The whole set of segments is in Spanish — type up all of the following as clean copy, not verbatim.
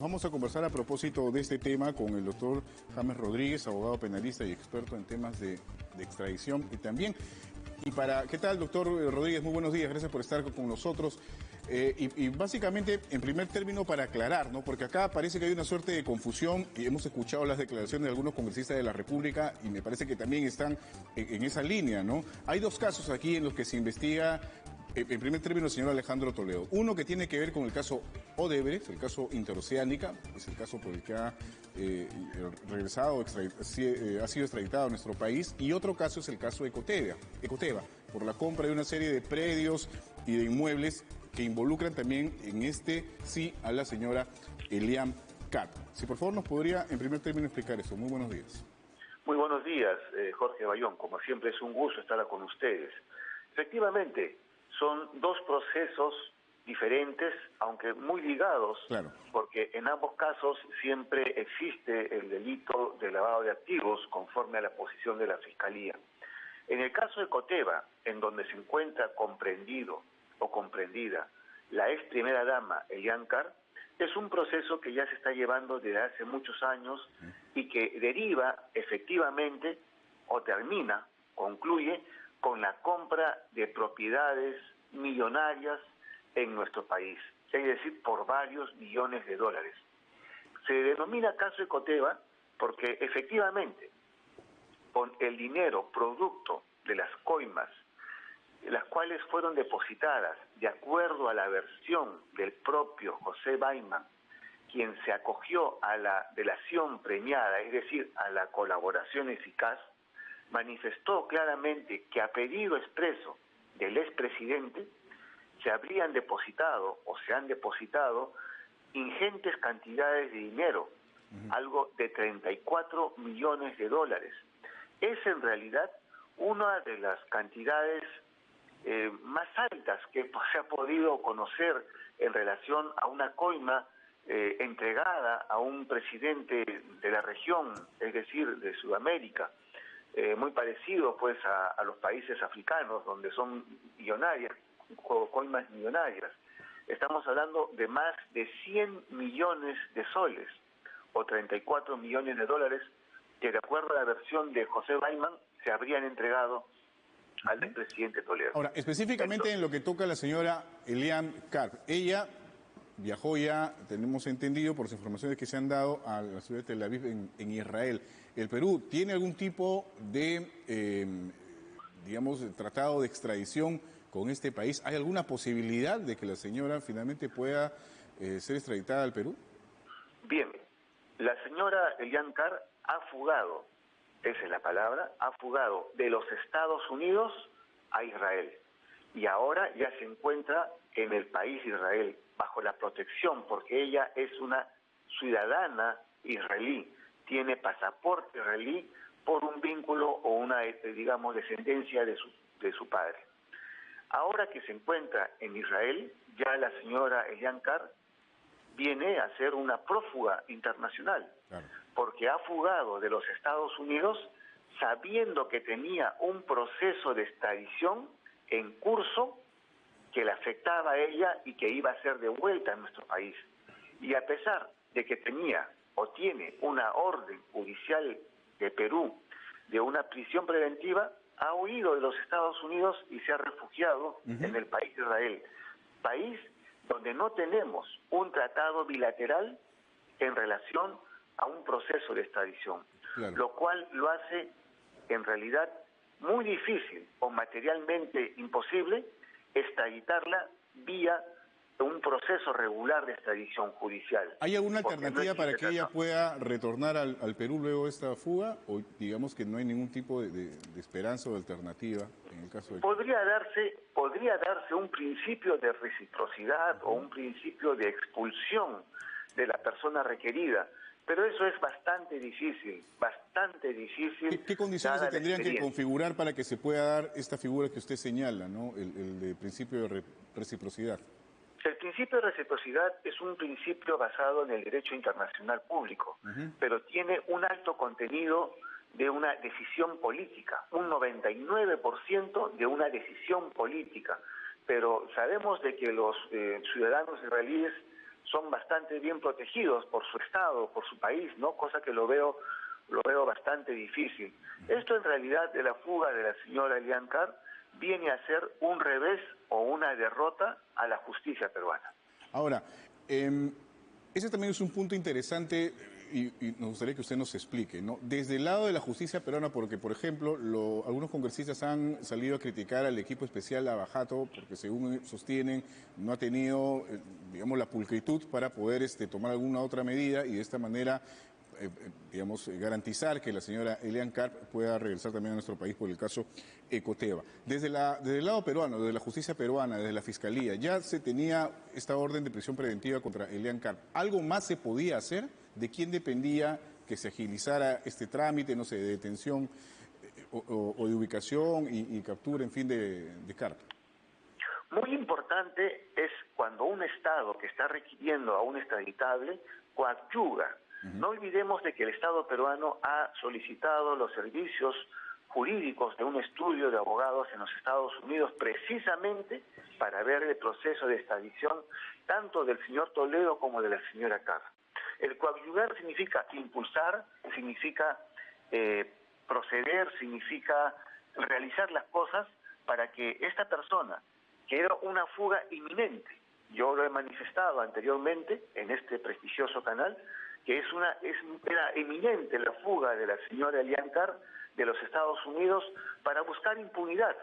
Vamos a conversar a propósito de este tema con el doctor James Rodríguez, abogado penalista y experto en temas de extradición ¿qué tal, doctor Rodríguez? Muy buenos días, gracias por estar con nosotros. Y básicamente, en primer término, para aclarar, ¿no? Porque acá parece que hay una suerte de confusión y hemos escuchado las declaraciones de algunos congresistas de la República y me parece que también están en esa línea, ¿no? Hay dos casos aquí en los que se investiga. En primer término, el señor Alejandro Toledo. Uno que tiene que ver con el caso Odebrecht, el caso Interoceánica, es el caso por el que ha regresado, ha sido extraditado a nuestro país. Y otro caso es el caso Ecoteva, por la compra de una serie de predios y de inmuebles que involucran también a la señora Elian Carr. Si por favor nos podría, en primer término, explicar eso. Muy buenos días. Muy buenos días, Jorge Bayón. Como siempre es un gusto estar con ustedes. Efectivamente, son dos procesos diferentes, aunque muy ligados, claro, porque en ambos casos siempre existe el delito de lavado de activos conforme a la posición de la Fiscalía. En el caso de Ecoteva, en donde se encuentra comprendido o comprendida la ex primera dama Elian Carr, es un proceso que ya se está llevando desde hace muchos años y que deriva efectivamente o concluye con la compra de propiedades millonarias en nuestro país, es decir, por varios millones de dólares. Se denomina caso Ecoteva porque efectivamente con el dinero producto de las coimas, las cuales fueron depositadas de acuerdo a la versión del propio José Baiman, quien se acogió a la delación premiada, es decir, a la colaboración eficaz, manifestó claramente que a pedido expreso del expresidente se habrían depositado o se han depositado ingentes cantidades de dinero, algo de 34 millones de dólares. Es en realidad una de las cantidades más altas que se ha podido conocer en relación a una coima entregada a un presidente de la región, es decir, de Sudamérica. Muy parecido pues a los países africanos, donde son millonarias, coimas millonarias. Estamos hablando de más de 100 millones de soles o 34 millones de dólares que, de acuerdo a la versión de José Baiman, se habrían entregado al expresidente Toledo. Ahora, específicamente en lo que toca a la señora Elian Carr, ella viajó ya, tenemos entendido por las informaciones que se han dado, a la ciudad de Tel Aviv en Israel. ¿El Perú tiene algún tipo de, tratado de extradición con este país? ¿Hay alguna posibilidad de que la señora finalmente pueda ser extraditada al Perú? Bien, la señora Elian Carr ha fugado, esa es la palabra, ha fugado de los Estados Unidos a Israel. Y ahora ya se encuentra en el país de Israel, bajo la protección, porque ella es una ciudadana israelí, tiene pasaporte israelí por un vínculo o una, descendencia de su padre. Ahora que se encuentra en Israel, ya la señora Elian Carr viene a ser una prófuga internacional, claro, porque ha fugado de los Estados Unidos sabiendo que tenía un proceso de extradición en curso que le afectaba a ella y que iba a ser devuelta a nuestro país. Y a pesar de que tenía o tiene una orden judicial de Perú de una prisión preventiva, ha huido de los Estados Unidos y se ha refugiado en el país de Israel, país donde no tenemos un tratado bilateral en relación a un proceso de extradición, claro, lo cual lo hace en realidad muy difícil o materialmente imposible extraditarla vía un proceso regular de extradición judicial. ¿Hay alguna alternativa para que ella pueda retornar al Perú luego de esta fuga? ¿O digamos que no hay ningún tipo de esperanza o de alternativa en el caso de... Podría darse un principio de reciprocidad o un principio de expulsión de la persona requerida, pero eso es bastante difícil, ¿Qué condiciones se tendrían que configurar para que se pueda dar esta figura que usted señala, ¿no? El de principio de reciprocidad? El principio de reciprocidad es un principio basado en el derecho internacional público, pero tiene un alto contenido de una decisión política, un 99% de una decisión política. Pero sabemos de que los ciudadanos israelíes son bastante bien protegidos por su estado, por su país, ¿no? Cosa que lo veo bastante difícil. Esto en realidad de la fuga de la señora Elian Carr viene a ser un revés o una derrota a la justicia peruana. Ahora, ese también es un punto interesante y nos gustaría que usted nos explique, ¿no? Desde el lado de la justicia peruana, porque, por ejemplo, algunos congresistas han salido a criticar al equipo especial Lavajato, porque según sostienen, no ha tenido, digamos, la pulcritud para poder tomar alguna otra medida y de esta manera digamos, garantizar que la señora Elian Carr pueda regresar también a nuestro país por el caso Ecoteva. Desde el lado peruano, desde la justicia peruana, desde la fiscalía, ya se tenía esta orden de prisión preventiva contra Elian Carr. ¿Algo más se podía hacer? ¿De quién dependía que se agilizara este trámite, no sé, de detención o de ubicación y captura, en fin, de Carr? Muy importante es cuando un Estado que está requiriendo a un extraditable coadyuva. No olvidemos de que el Estado peruano ha solicitado los servicios jurídicos de un estudio de abogados en los Estados Unidos precisamente para ver el proceso de extradición tanto del señor Toledo como de la señora Carr. El coadyuvar significa impulsar, significa proceder, significa realizar las cosas para que esta persona, que era una fuga inminente, yo lo he manifestado anteriormente en este prestigioso canal, que era eminente la fuga de la señora Elian Carr de los Estados Unidos para buscar impunidad.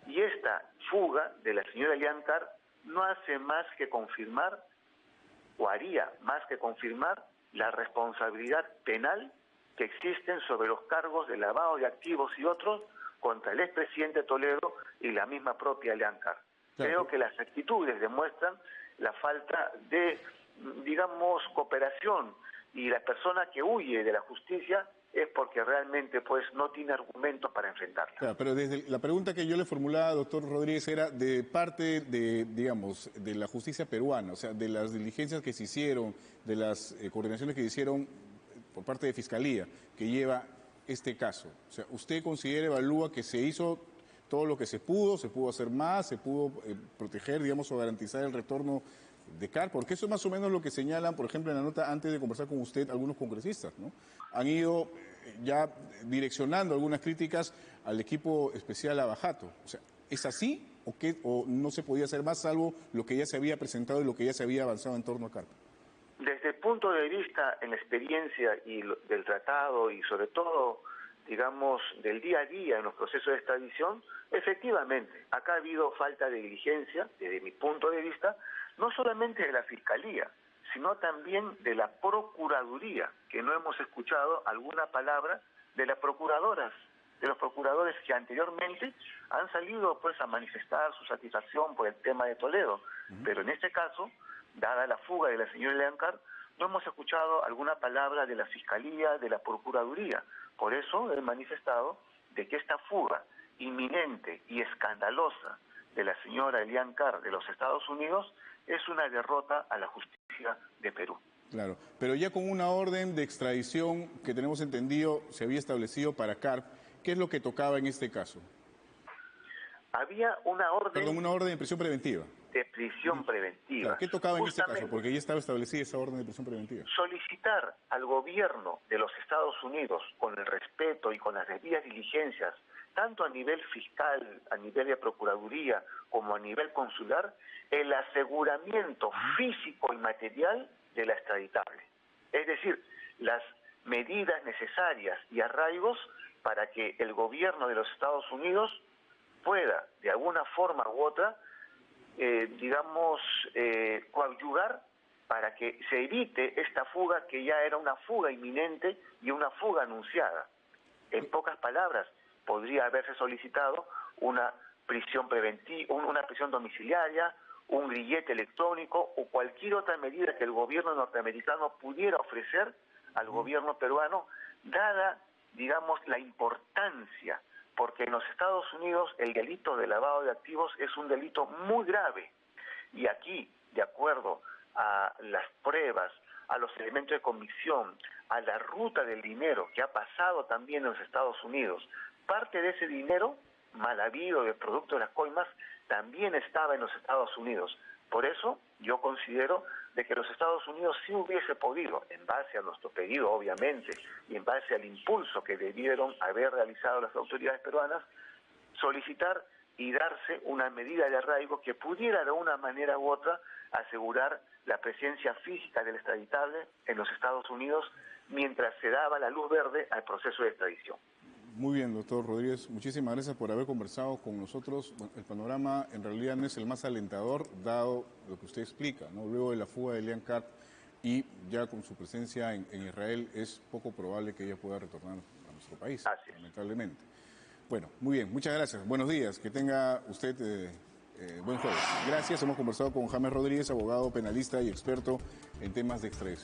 Y esta fuga de la señora Elian Carr no hace más que confirmar, o haría más que confirmar, la responsabilidad penal que existen sobre los cargos de lavado de activos y otros contra el expresidente Toledo y la misma propia Elian Carr. Creo que las actitudes demuestran la falta de, digamos, cooperación, y la persona que huye de la justicia es porque realmente pues no tiene argumentos para enfrentarla. Claro, pero desde la pregunta que yo le formulaba, doctor Rodríguez, era de parte de, digamos, de la justicia peruana, o sea, de las diligencias que se hicieron, de las coordinaciones que se hicieron por parte de Fiscalía, que lleva este caso. O sea, ¿usted considera, evalúa que se hizo todo lo que se pudo hacer más, se pudo proteger, digamos, o garantizar el retorno de Carr? Porque eso es más o menos lo que señalan, por ejemplo, en la nota antes de conversar con usted, algunos congresistas, ¿no? Han ido ya direccionando algunas críticas al equipo especial Lavajato. O sea, ¿es así o no se podía hacer más salvo lo que ya se había presentado y lo que ya se había avanzado en torno a Carr? Desde el punto de vista en la experiencia y del tratado y sobre todo, digamos, del día a día en los procesos de extradición, efectivamente, acá ha habido falta de diligencia, desde mi punto de vista, no solamente de la Fiscalía, sino también de la Procuraduría, que no hemos escuchado alguna palabra de las procuradoras, de los procuradores que anteriormente han salido pues a manifestar su satisfacción por el tema de Toledo. Pero en este caso, dada la fuga de la señora Elian Carr, no hemos escuchado alguna palabra de la Fiscalía, de la Procuraduría. Por eso he manifestado de que esta fuga inminente y escandalosa de la señora Elian Carr de los Estados Unidos es una derrota a la justicia de Perú. Claro, pero ya con una orden de extradición que tenemos entendido se había establecido para Carr, ¿qué es lo que tocaba en este caso? Había una orden... Perdón, una orden de prisión preventiva. De prisión preventiva. Claro, ¿qué tocaba en este caso? Porque ya estaba establecida esa orden de prisión preventiva. Solicitar al gobierno de los Estados Unidos, con el respeto y con las debidas diligencias, tanto a nivel fiscal, a nivel de Procuraduría, como a nivel consular, el aseguramiento físico y material de la extraditable. Es decir, las medidas necesarias y arraigos para que el gobierno de los Estados Unidos pueda, de alguna forma u otra, coadyuvar para que se evite esta fuga que ya era una fuga inminente y una fuga anunciada. En pocas palabras, podría haberse solicitado una prisión preventiva, una prisión domiciliaria, un grillete electrónico o cualquier otra medida que el gobierno norteamericano pudiera ofrecer al gobierno peruano, dada, digamos, la importancia, porque en los Estados Unidos el delito de lavado de activos es un delito muy grave. Y aquí, de acuerdo a las pruebas, a los elementos de convicción, a la ruta del dinero que ha pasado también en los Estados Unidos, parte de ese dinero mal habido de producto de las coimas también estaba en los Estados Unidos. Por eso yo considero de que los Estados Unidos sí hubiese podido, en base a nuestro pedido obviamente, y en base al impulso que debieron haber realizado las autoridades peruanas, solicitar y darse una medida de arraigo que pudiera de una manera u otra asegurar la presencia física del extraditable en los Estados Unidos mientras se daba la luz verde al proceso de extradición. Muy bien, doctor Rodríguez, muchísimas gracias por haber conversado con nosotros. Bueno, el panorama en realidad no es el más alentador, dado lo que usted explica, ¿no? Luego de la fuga de Lian Kat y ya con su presencia en Israel, es poco probable que ella pueda retornar a nuestro país, lamentablemente. Bueno, muy bien, muchas gracias. Buenos días, que tenga usted buen jueves. Gracias, hemos conversado con James Rodríguez, abogado penalista y experto en temas de extradición.